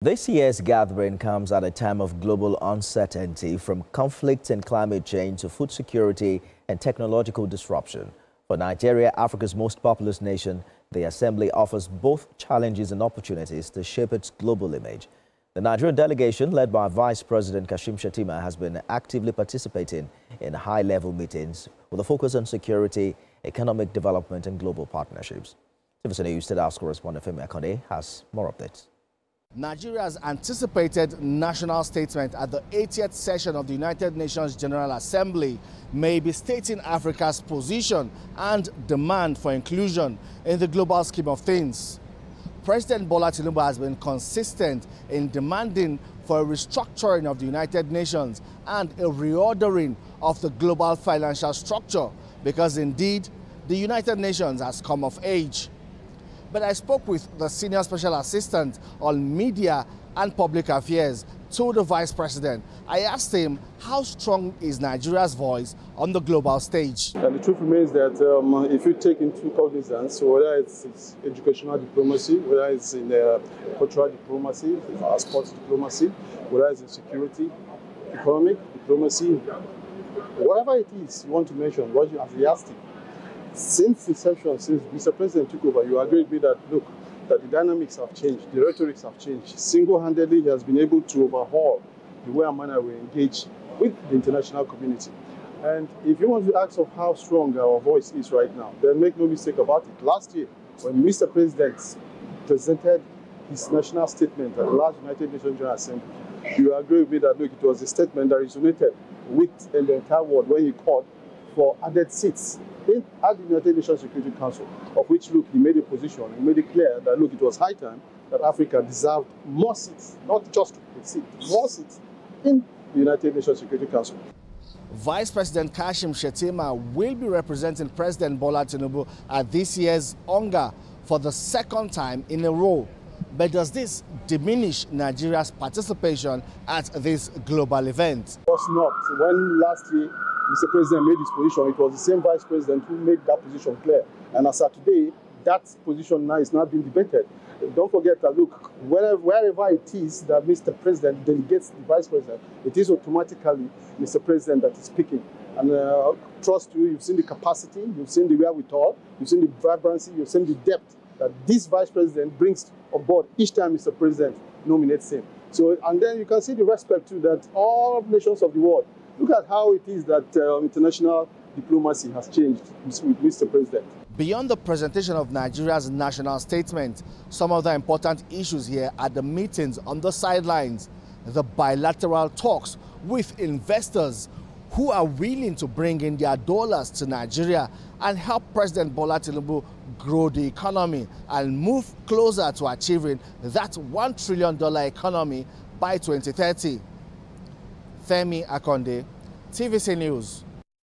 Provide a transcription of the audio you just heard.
This year's gathering comes at a time of global uncertainty, from conflict and climate change to food security and technological disruption. For Nigeria, Africa's most populous nation, the Assembly offers both challenges and opportunities to shape its global image. The Nigerian delegation, led by Vice President Kashim Shettima, has been actively participating in high-level meetings with a focus on security, economic development and global partnerships. TVC News State House correspondent Femi Akonde has more updates. Nigeria's anticipated national statement at the 80th session of the United Nations General Assembly may be stating Africa's position and demand for inclusion in the global scheme of things. President Bola Tinubu has been consistent in demanding for a restructuring of the United Nations and a reordering of the global financial structure, because indeed the United Nations has come of age. But I spoke with the Senior Special Assistant on Media and Public Affairs to the Vice President. I asked him, how strong is Nigeria's voice on the global stage? And the truth remains that if you take into cognizance, whether it's educational diplomacy, whether it's in cultural diplomacy, sports diplomacy, whether it's in security, economic diplomacy, whatever it is you want to mention, what you have asked, since inception, since Mr. President took over, you agree with me that, look, that the dynamics have changed, the rhetorics have changed. Single-handedly, he has been able to overhaul the way and manner we engage with the international community. And if you want to ask of how strong our voice is right now, then make no mistake about it. Last year, when Mr. President presented his national statement at the last United Nations General Assembly, you agree with me that, look, it was a statement that resonated with the entire world when he called for added seats at the United Nations Security Council, of which, look, he made a position, he made it clear that, look, it was high time that Africa deserved more seats, not just a seat, more seats in the United Nations Security Council. Vice President Kashim Shettima will be representing President Bola Tinubu at this year's UNGA for the second time in a row. But does this diminish Nigeria's participation at this global event? Of course not. When last year Mr. President made his position, it was the same Vice President who made that position clear. And as of today, that position now is not being debated. Don't forget that, look, wherever it is that Mr. President delegates the Vice President, it is automatically Mr. President that is speaking. And trust you, you've seen the capacity, you've seen the wherewithal, you've seen the vibrancy, you've seen the depth that this Vice President brings on board each time Mr. President nominates him. So, and then you can see the respect too that all nations of the world, look at how it is that international diplomacy has changed with Mr. President. Beyond the presentation of Nigeria's national statement, some of the important issues here are the meetings on the sidelines, the bilateral talks with investors who are willing to bring in their dollars to Nigeria and help President Bola Tinubu grow the economy and move closer to achieving that $1 trillion economy by 2030. Femi Akonde, TVC News.